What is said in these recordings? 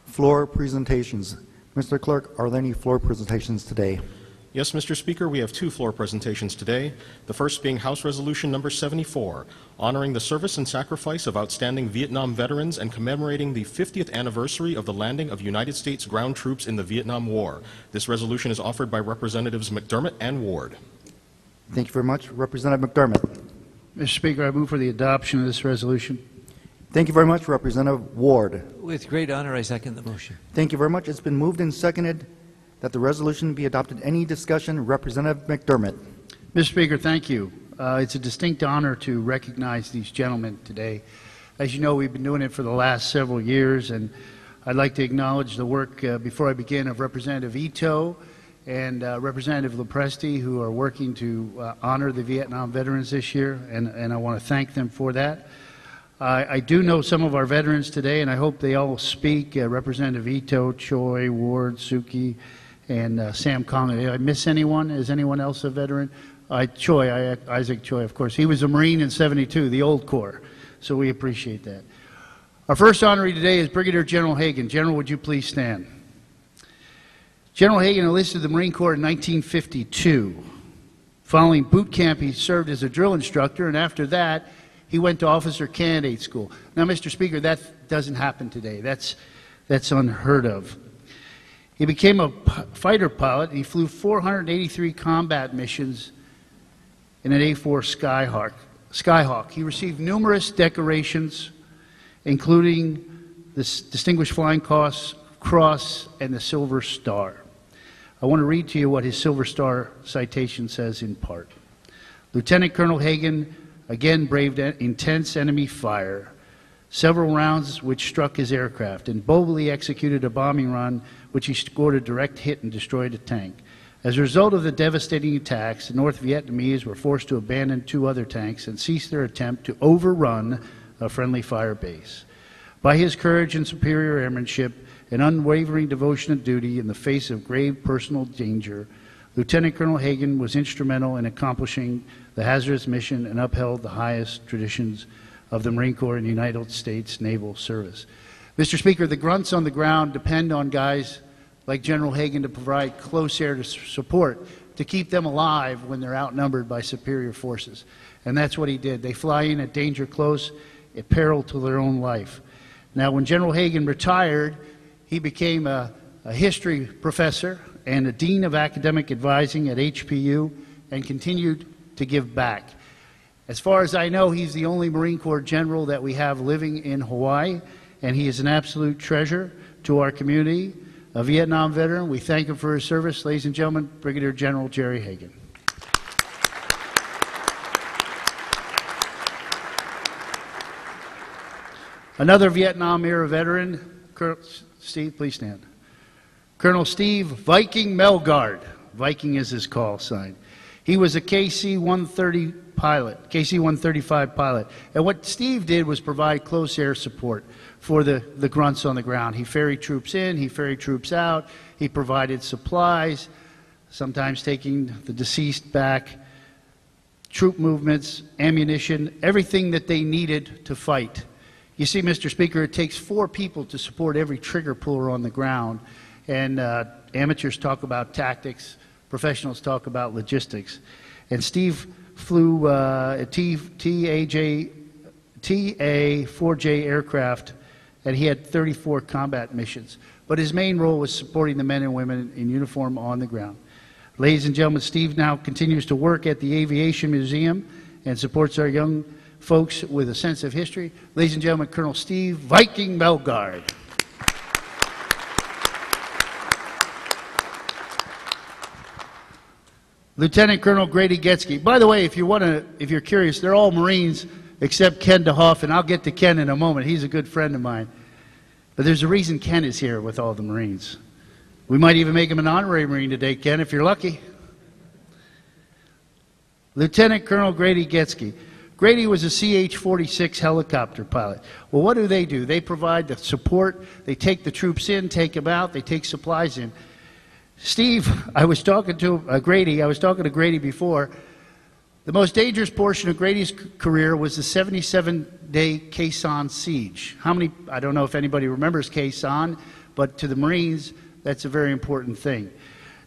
Floor presentations. Mr. Clerk, are there any floor presentations today? Yes, Mr. Speaker, we have two floor presentations today. The first being House Resolution number 74, honoring the service and sacrifice of outstanding Vietnam veterans and commemorating the 50th anniversary of the landing of United States ground troops in the Vietnam War. This resolution is offered by Representatives McDermott and Ward. Thank you very much. Representative McDermott. Mr. Speaker, I move for the adoption of this resolution. Thank you very much, Representative Ward. With great honor, I second the motion. Thank you very much. It's been moved and seconded that the resolution be adopted. Any discussion? Representative McDermott. Mr. Speaker, thank you. It's a distinct honor to recognize these gentlemen today. As you know, we've been doing it for the last several years, and I'd like to acknowledge the work, before I begin, of Representative Ito and Representative Lopresti, who are working to honor the Vietnam veterans this year, and I want to thank them for that. I do know some of our veterans today, and I hope they all speak. Representative Ito, Choi, Ward, Suki, and Sam Conley. Did I miss anyone? Is anyone else a veteran? Isaac Choi, of course. He was a Marine in '72, the old Corps, so we appreciate that. Our first honoree today is Brigadier General Hagan. General, would you please stand? General Hagan enlisted the Marine Corps in 1952. Following boot camp, he served as a drill instructor, and after that, he went to officer candidate school. Now, Mr. Speaker, that doesn't happen today. That's unheard of. He became a fighter pilot. He flew 483 combat missions in an A-4 Skyhawk. He received numerous decorations, including the Distinguished Flying Cross and the Silver Star. I want to read to you what his Silver Star citation says in part. Lieutenant Colonel Hagan again braved intense enemy fire, several rounds which struck his aircraft, and boldly executed a bombing run which he scored a direct hit and destroyed a tank. As a result of the devastating attacks, the North Vietnamese were forced to abandon 2 other tanks and cease their attempt to overrun a friendly fire base. By his courage and superior airmanship and unwavering devotion to duty in the face of grave personal danger, Lieutenant Colonel Hagan was instrumental in accomplishing the hazardous mission and upheld the highest traditions of the Marine Corps and the United States Naval Service. Mr. Speaker, the grunts on the ground depend on guys like General Hagan to provide close air support to keep them alive when they're outnumbered by superior forces. And that's what he did. They fly in at danger close, at peril to their own life. Now, when General Hagan retired, he became a history professor and a dean of academic advising at HPU and continued to give back. As far as I know, he's the only Marine Corps general that we have living in Hawaii, and he is an absolute treasure to our community, a Vietnam veteran. We thank him for his service. Ladies and gentlemen, Brigadier General Jerry Hagan. Another Vietnam-era veteran, Colonel Steve, please stand. Colonel Steve Viking Melgard. Viking is his call sign. He was a KC-130 pilot, KC-135 pilot. And what Steve did was provide close air support for the grunts on the ground. He ferried troops in, he ferried troops out, he provided supplies, sometimes taking the deceased back, troop movements, ammunition, everything that they needed to fight. You see, Mr. Speaker, it takes 4 people to support every trigger puller on the ground. And amateurs talk about tactics, professionals talk about logistics. And Steve flew a TA-4J aircraft, and he had 34 combat missions. But his main role was supporting the men and women in uniform on the ground. Ladies and gentlemen, Steve now continues to work at the Aviation Museum and supports our young folks with a sense of history. Ladies and gentlemen, Colonel Steve Viking Belgard. Lieutenant Colonel Grady Geske. By the way, if you're curious, they're all Marines except Ken DEHOFF, and I'll get to Ken in a moment. He's a good friend of mine. But there's a reason Ken is here with all the Marines. We might even make him an honorary Marine today, Ken, if you're lucky. Lieutenant Colonel Grady Geske. Grady was a CH-46 helicopter pilot. Well, what do? They provide the support. They take the troops in, take them out, they take supplies in. Steve, I was talking to Grady before. The most dangerous portion of Grady's career was the 77-day Khe Sanh siege. I don't know if anybody remembers Khe Sanh, but to the Marines, that's a very important thing.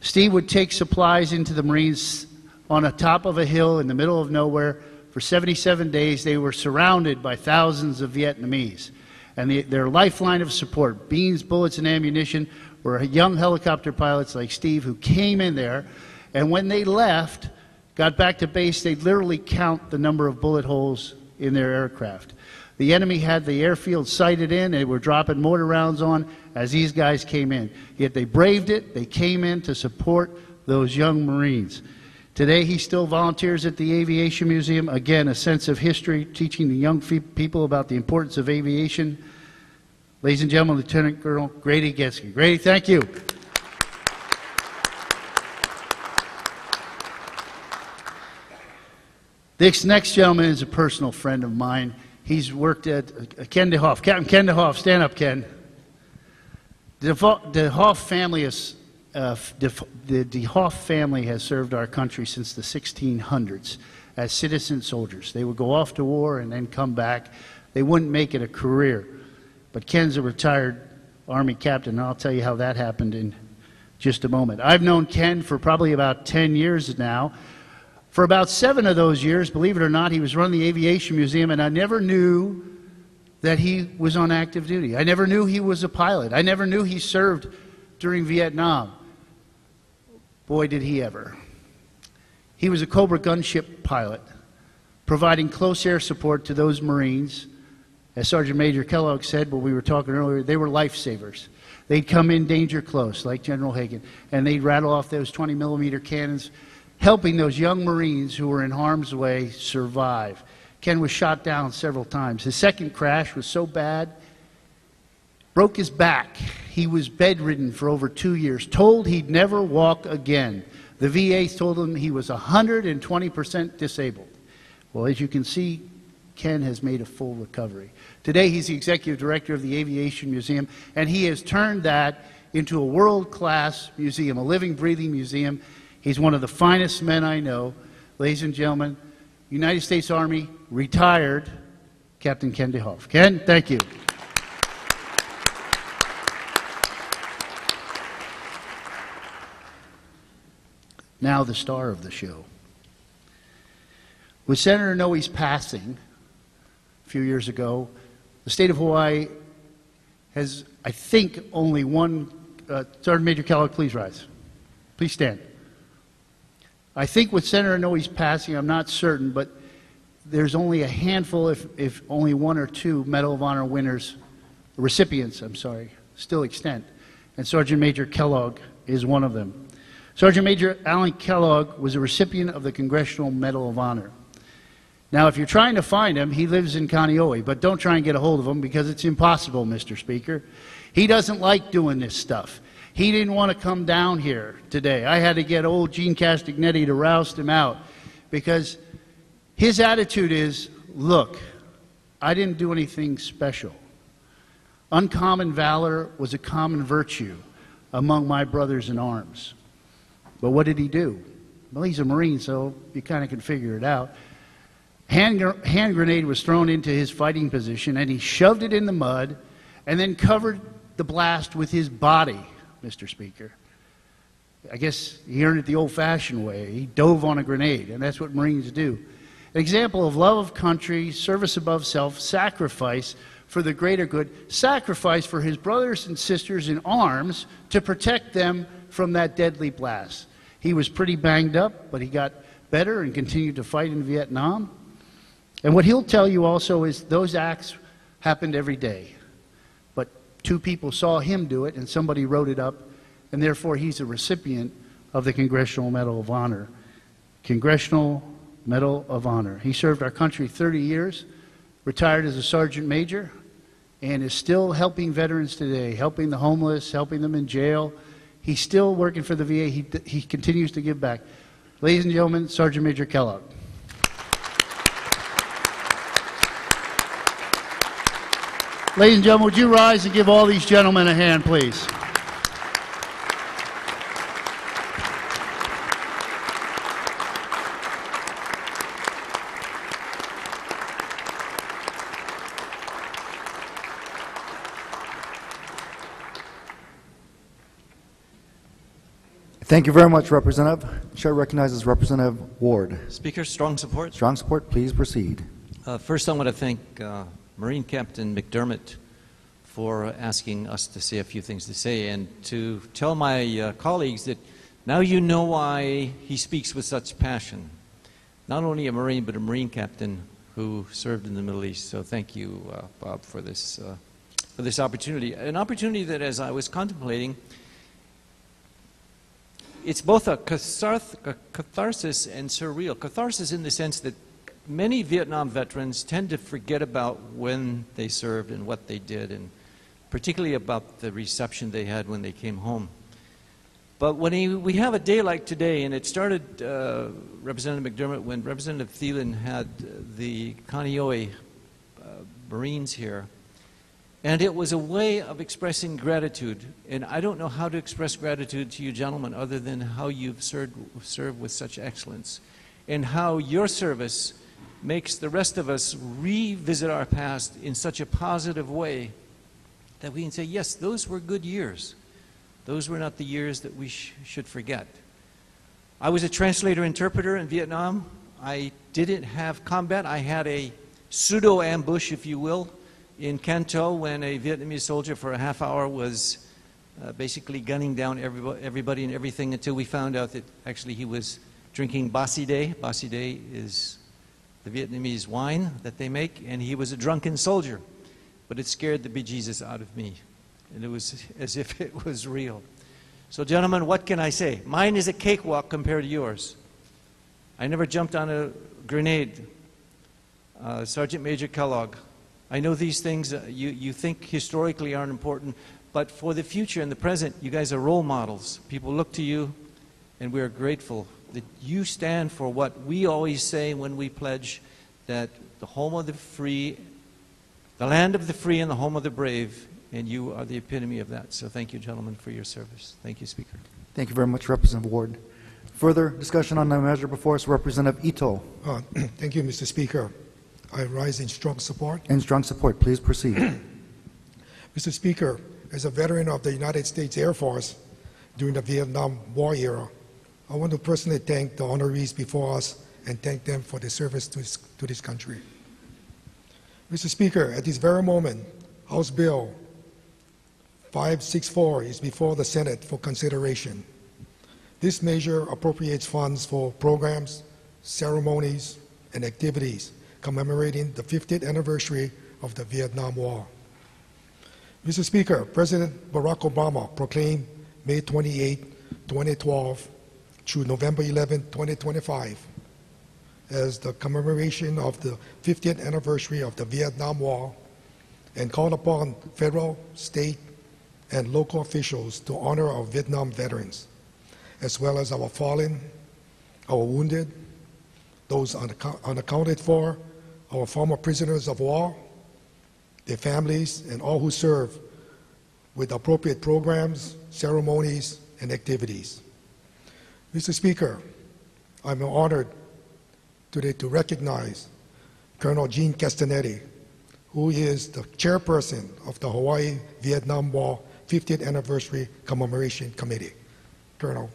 Steve would take supplies into the Marines on the top of a hill in the middle of nowhere. For 77 days, they were surrounded by thousands of Vietnamese. And their lifeline of support, beans, bullets, and ammunition, were young helicopter pilots like Steve who came in there, and when they left, got back to base, they'd literally count the number of bullet holes in their aircraft. The enemy had the airfield sighted in, they were dropping mortar rounds on as these guys came in. Yet they braved it, they came in to support those young Marines. Today he still volunteers at the Aviation Museum, again a sense of history, teaching the young people about the importance of aviation. Ladies and gentlemen, Lieutenant Colonel Grady Geske. Grady, thank you. This next gentleman is a personal friend of mine. He's worked at Ken DeHoff. Captain Ken DeHoff, stand up, Ken. The DeHoff family is, the DeHoff family has served our country since the 1600s as citizen soldiers. They would go off to war and then come back. They wouldn't make it a career. But Ken's a retired Army captain, and I'll tell you how that happened in just a moment. I've known Ken for probably about 10 years now. For about 7 of those years, believe it or not, he was running the Aviation Museum, and I never knew that he was on active duty. I never knew he was a pilot. I never knew he served during Vietnam. Boy, did he ever. He was a Cobra gunship pilot, providing close air support to those Marines. As Sergeant Major Kellogg said when we were talking earlier, they were lifesavers. They'd come in danger close, like General Hagan, and they'd rattle off those 20-millimeter cannons, helping those young Marines who were in harm's way survive. Ken was shot down several times. His second crash was so bad, broke his back. He was bedridden for over 2 years, told he'd never walk again. The VA told him he was 120% disabled. Well, as you can see, Ken has made a full recovery. Today, he's the executive director of the Aviation Museum, and he has turned that into a world-class museum, a living, breathing museum. He's one of the finest men I know. Ladies and gentlemen, United States Army, retired, Captain Ken DeHoff. Ken, thank you. Now the star of the show. With Senator Inouye's passing a few years ago, the state of Hawaii has, I think, only one. Sergeant Major Kellogg, please rise. Please stand. I think with Senator Inouye's passing, I'm not certain, but there's only a handful, if only 1 or 2 Medal of Honor winners, recipients, I'm sorry, still extant. And Sergeant Major Kellogg is one of them. Sergeant Major Alan Kellogg was a recipient of the Congressional Medal of Honor. Now, if you're trying to find him, he lives in Kaneohe, but don't try and get a hold of him because it's impossible, Mr. Speaker. He doesn't like doing this stuff. He didn't want to come down here today. I had to get old Gene Castagnetti to roust him out because his attitude is, look, I didn't do anything special. Uncommon valor was a common virtue among my brothers in arms. But what did he do? Well, he's a Marine, so you kind of can figure it out. Hand grenade was thrown into his fighting position, and he shoved it in the mud and then covered the blast with his body, Mr. Speaker. I guess he earned it the old-fashioned way. He dove on a grenade, and that's what Marines do. An example of love of country, service above self, sacrifice for the greater good, sacrifice for his brothers and sisters in arms to protect them from that deadly blast. He was pretty banged up, but he got better and continued to fight in Vietnam. And what he'll tell you also is those acts happened every day. But 2 people saw him do it, and somebody wrote it up, and therefore he's a recipient of the Congressional Medal of Honor. Congressional Medal of Honor. He served our country 30 years, retired as a sergeant major, and is still helping veterans today, helping the homeless, helping them in jail. He's still working for the VA. He continues to give back. Ladies and gentlemen, Sergeant Major Kellogg. Ladies and gentlemen, would you rise and give all these gentlemen a hand, please? Thank you very much, Representative. Chair recognizes Representative Ward. Speaker, strong support. Strong support. Please proceed. First, I want to thank Marine Captain McDermott for asking us to say a few things to say, and to tell my colleagues that now you know why he speaks with such passion. Not only a Marine, but a Marine captain who served in the Middle East. So thank you, Bob, for this opportunity. An opportunity that, as I was contemplating, it's both a catharsis and surreal. Catharsis in the sense that many Vietnam veterans tend to forget about when they served and what they did, and particularly about the reception they had when they came home. But when we have a day like today, and it started, Representative McDermott, when Representative Thielen had the Kaneohe Marines here, and it was a way of expressing gratitude. And I don't know how to express gratitude to you gentlemen other than how you've served with such excellence, and how your service makes the rest of us revisit our past in such a positive way that we can say, yes, those were good years. Those were not the years that we should forget. I was a translator-interpreter in Vietnam. I didn't have combat. I had a pseudo-ambush, if you will, in Can Tho when a Vietnamese soldier for a half hour was basically gunning down everybody and everything until we found out that actually he was drinking Ba Si Day. Ba Si Day is the Vietnamese wine that they make, and he was a drunken soldier. But it scared the bejesus out of me, and it was as if it was real. So gentlemen, what can I say? Mine is a cakewalk compared to yours. I never jumped on a grenade. Sergeant Major Kellogg, I know these things you think historically aren't important, but for the future and the present, you guys are role models. People look to you, and we are grateful that you stand for what we always say when we pledge, that the home of the free, the land of the free and the home of the brave, and you are the epitome of that. So thank you, gentlemen, for your service. Thank you, Speaker. Thank you very much, Representative Ward. Further discussion on the measure before us, Representative Ito. Thank you, Mr. Speaker. I rise in strong support. In strong support, please proceed. Mr. Speaker, as a veteran of the United States Air Force during the Vietnam War era, I want to personally thank the honorees before us and thank them for their service to this country. Mr. Speaker, at this very moment, House Bill 564 is before the Senate for consideration. This measure appropriates funds for programs, ceremonies, and activities commemorating the 50th anniversary of the Vietnam War. Mr. Speaker, President Barack Obama proclaimed May 28, 2012 through November 11, 2025 as the commemoration of the 50th anniversary of the Vietnam War, and called upon federal, state, and local officials to honor our Vietnam veterans, as well as our fallen, our wounded, those unaccounted for, our former prisoners of war, their families, and all who serve with appropriate programs, ceremonies, and activities. Mr. Speaker, I'm honored today to recognize Colonel Gene Castanetti, who is the chairperson of the Hawaii-Vietnam War 50th Anniversary Commemoration Committee. Colonel.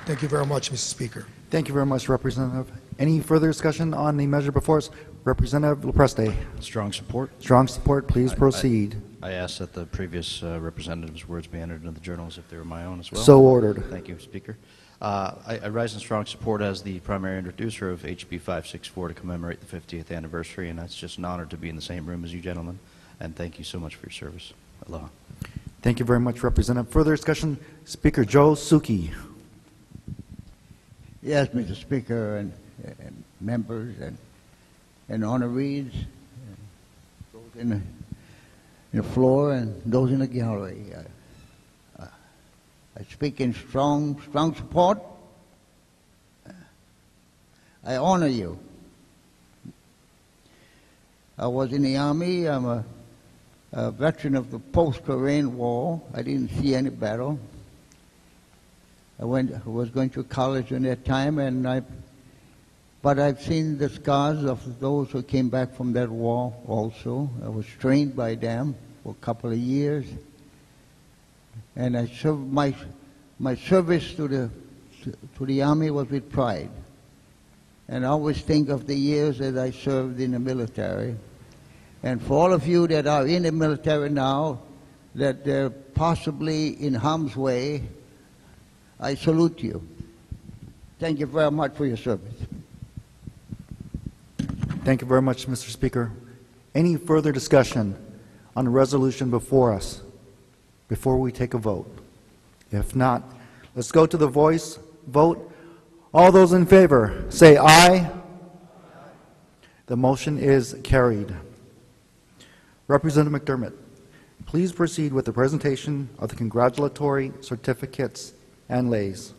Thank you very much, Mr. Speaker. Thank you very much, Representative. Any further discussion on the measure before us? Representative LaPreste. Strong support. Strong support. Please proceed. I ask that the previous representative's words be entered into the journals if they were my own as well. So ordered. Thank you, Speaker. I rise in strong support as the primary introducer of HB 564 to commemorate the 50th anniversary, and that's just an honor to be in the same room as you gentlemen, and thank you so much for your service. Aloha. Thank you very much, Representative. Further discussion? Speaker Joe Suki. Yes, Mr. Speaker, and members and honorees, those in the floor and those in the gallery. I speak in strong support. I honor you. I was in the Army. I'm a veteran of the post-Korean War. I didn't see any battle. I was going to college during that time, and I But I've seen the scars of those who came back from that war also. I was trained by them for a couple of years. And I served my service to the Army was with pride. And I always think of the years that I served in the military. And for all of you that are in the military now, that they're possibly in harm's way, I salute you. Thank you very much for your service. Thank you very much, Mr. Speaker. Any further discussion on the resolution before us before we take a vote? If not, let's go to the voice vote. All those in favor, say aye. The motion is carried. Representative McDermott, please proceed with the presentation of the congratulatory certificates and leis.